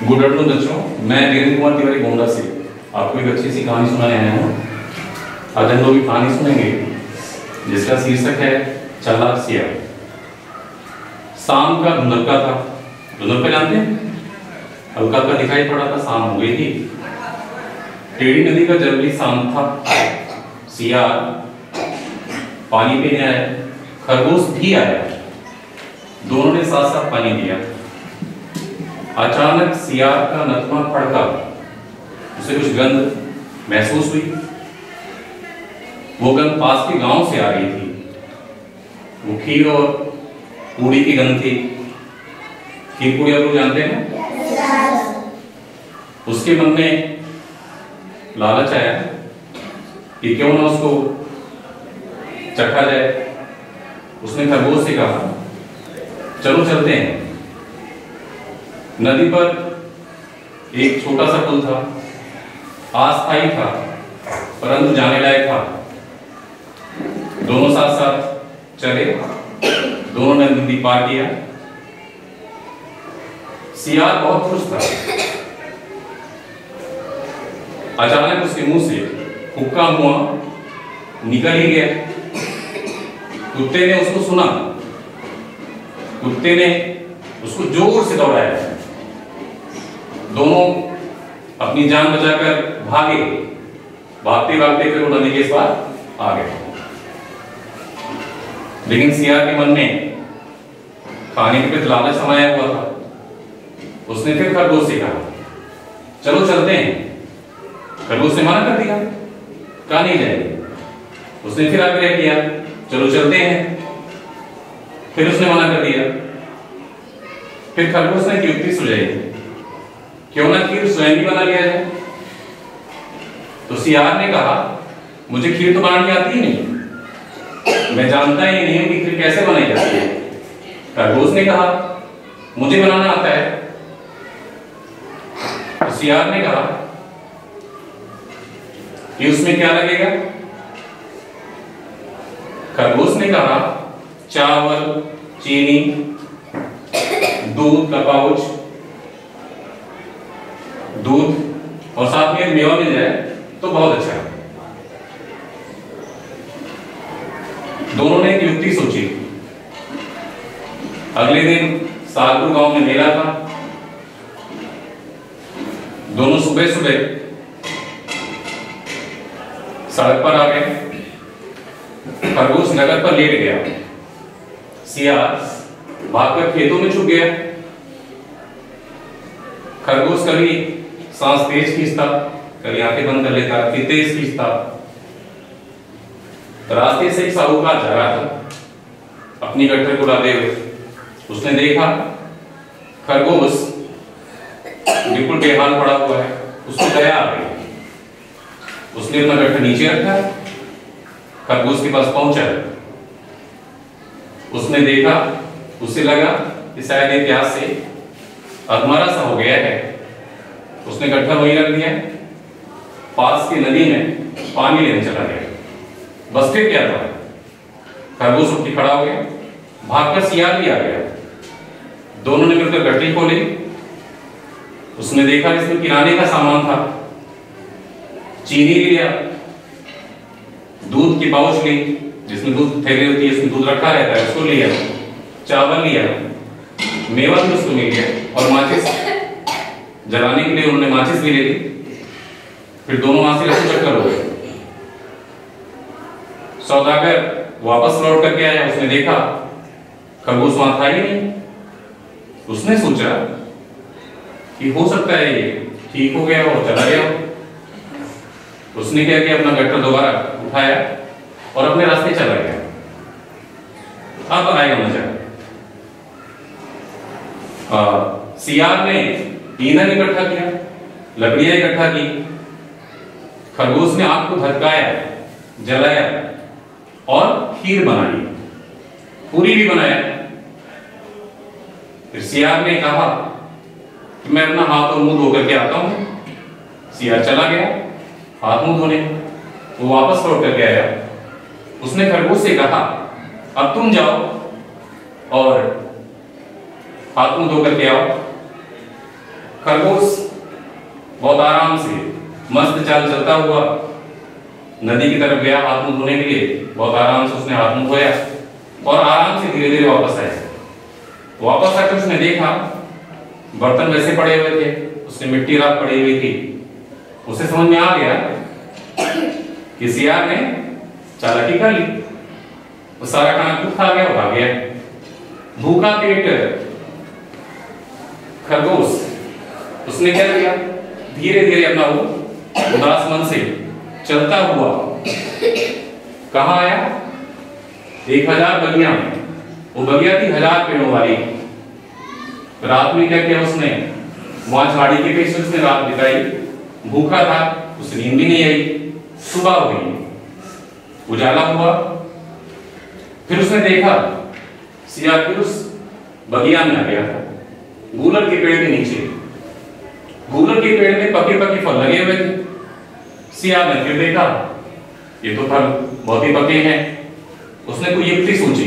Good afternoon बच्चों, मैं वीरेंद्र कुमार तिवारी गोंडा से आपको एक अच्छी सी कहानी सुनाने आया हूँ। आज हम लोग एक कहानी सुनेंगे जिसका शीर्षक है चालाक सियार। शाम का धुंधलका था। धुंधलका जानते हैं? हल्का हल्का दिखाई पड़ा था, शाम हो गई थी। टेढ़ी नदी का जल भी शांत था। सियार पानी पीने आया, खरगोश भी आया। दोनों ने साथ साथ पानी दिया। अचानक सियार का नथवा फड़का, उसे कुछ गंध महसूस हुई। वो गंध पास के गांव से आ रही थी। वो खीर और पूड़ी की गंध थी। खीर पूड़ी आप लोग जानते हैं? उसके मन में लालच आया कि क्यों ना उसको चखा जाए। उसने खरगोश से कहा, चलो चलते हैं। नदी पर एक छोटा सा पुल था, अस्थायी था परंतु जाने लायक था। दोनों साथ साथ चले, दोनों ने नदी पार किया। सियार बहुत खुश था। अचानक उसके मुंह से हुक्का हुआ निकल ही गया। कुत्ते ने उसको सुना। कुत्ते ने उसको जोर से दौड़ाया। दोनों अपनी जान बचाकर भागे। भागते भागते फिर वो नदी के पार आ गए। लेकिन सियार के मन में खाने के प्रति लालच समाया हुआ था। उसने फिर खरगोश से कहा, चलो चलते हैं। खरगोश ने मना कर दिया, कहा नहीं जाएगी। उसने फिर आग्रह किया, चलो चलते हैं। फिर उसने मना कर दिया। फिर खरगोश ने युक्ति सुझाई, क्यों ना खीर स्वयं ही बना लिया जाए। तो सियार ने कहा, मुझे खीर तो बनानी आती ही नहीं, मैं जानता ही नहीं हूं कि खीर कैसे बनाई जाती है। खरगोश ने कहा, मुझे बनाना आता है। तो सियार ने कहा कि उसमें क्या लगेगा। खरगोश ने कहा, चावल, चीनी, दूध का पाउच, दूध और साथ में मेवा मिल जाए तो बहुत अच्छा है। दोनों ने एक युक्ति सोची। अगले दिन सालपुर गांव में मेला था। दोनों सुबह सुबह सड़क पर आ गए। खरगोश नगर पर लेट गया। सियार भागकर खेतों में छुप गया। खरगोश कभी सांस तेज खींचता, कभी आंखें बंद कर लेता, फिर तेज खींचता। रास्ते से एक साहूकार जा रहा था अपनी गट्ठर को लादे हुए। उसने देखा खरगोश बिल्कुल बेहाल पड़ा हुआ है। उसको दया आ गई। उसने अपना गट्ठर नीचे रखा, खरगोश के पास पहुंचा। उसने देखा, उसे लगा कि शायद ये प्यास से अधमरा सा हो गया है। उसने गट्ठर वहीं रख दिया। पास की नदी में पानी लेने चला गया। बस फिर क्या था, खरगोश उठ के खड़ा हो गया। भागकर सियार भी आ गया। दोनों ने मिलकर गट्ठी खोली। उसने देखा इसमें किराने का सामान था। चीनी लिया, दूध की पाउच ली जिसमें दूध थैली होती है, उसमें दूध रखा रहता है, उसको लिया। चावल लिया, मेवा भी उसको मिल गया और माचिस जलाने के लिए उन्होंने माचिस भी ले ली। फिर दोनों वहां से चक्कर हो गए। सौदागर वापस लौट करके आया। उसने देखा खरगोश वहां था ही नहीं। उसने सोचा कि हो सकता है ये ठीक हो गया और चला गया। उसने क्या किया, अपना गट्ठर दोबारा उठाया और अपने रास्ते चला गया। अब आएगा मजा। सियार ने ईंधन इकट्ठा किया, लकड़ियां इकट्ठा की। खरगोश ने आग को धधकाया, जलाया और खीर बनाई, पूरी भी बनाया। फिर सियार ने कहा कि मैं अपना हाथ और मुंह धो करके आता हूं। सियार चला गया हाथ मुंह धोने। वो वापस लौट करके आया। उसने खरगोश से कहा, अब तुम जाओ और हाथ मुंह धो करके आओ। खरगोश बहुत आराम से मस्त चाल चलता हुआ नदी की तरफ गया हाथ मुंह धोने के लिए। बहुत आराम से उसने हाथ मुंह धोया और आराम से धीरे धीरे वापस आया। वापस आकर उसने देखा बर्तन वैसे पड़े हुए थे, उसने मिट्टी रात पड़ी हुई थी। उसे समझ में आ गया कि सियार ने चालाकी कर ली, वो सारा खाना खुद खा गया और भाग गया। भूखा पेट खरगोश उसने क्या किया, धीरे धीरे अपना वो उदास मन से चलता हुआ कहाँ आया, 1000 बगिया में। वो बगिया थी 1000 पेड़ों वाली। रात में क्या किया उसने, वहां झाड़ी के पीछे उसने रात बिताई। भूखा था, उसे नींद भी नहीं आई। सुबह हुई, उजाला हुआ, फिर उसने देखा सियार फिर उस बगिया में आ गया था, गूलर के पेड़ के नीचे। गूलर के पेड़ में पके पके फल लगे हुए थे। सियार ने फिर देखा ये तो फल बहुत ही पके हैं। उसने कोई युक्ति सोची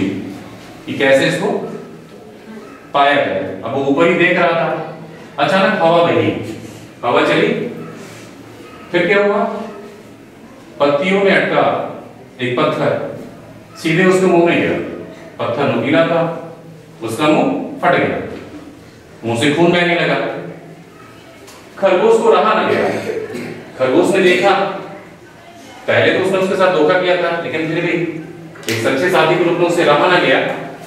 कि कैसे इसको पाया जाए। अब वो ऊपर ही देख रहा था, अचानक हवा बही, हवा चली, फिर क्या हुआ, पत्तियों में अटका एक पत्थर सीधे उसके मुंह में गिरा। पत्थर नुकीला था, उसका मुंह फट गया, मुंह से खून बहने लगा। खरगोश को रहा न गया। खरगोश ने देखा, पहले तो उसने उसके साथ धोखा किया था, लेकिन फिर भी एक सच्चे साथी के रूप में उसे रहा न गया।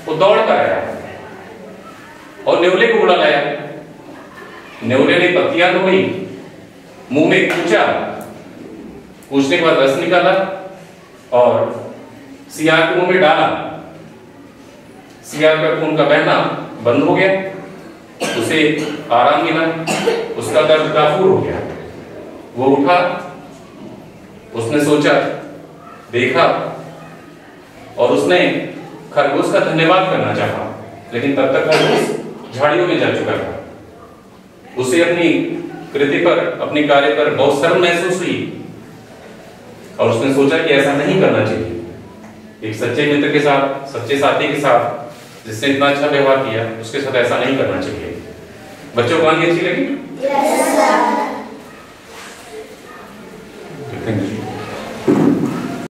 वो दौड़ कर आया और नेवले को बुला लाया। नेवले ने पत्तियां धोई, मुंह में कूचा, कूचने के बाद रस निकाला और सियार के मुंह में डाला। सियार का खून का बहना बंद हो गया, उसे आराम मिला, उसका दर्द काफूर हो गया। वो उठा, उसने सोचा, देखा और उसने खरगोश का धन्यवाद करना चाहा, लेकिन तब तक खरगोश झाड़ियों में जा चुका था। उसे अपनी कृति पर, अपने कार्य पर बहुत शर्म महसूस हुई और उसने सोचा कि ऐसा नहीं करना चाहिए। एक सच्चे मित्र के साथ, सच्चे साथी के साथ, जिसने इतना अच्छा व्यवहार किया, उसके साथ ऐसा नहीं करना चाहिए। बच्चों को कहानी अच्छी लगी?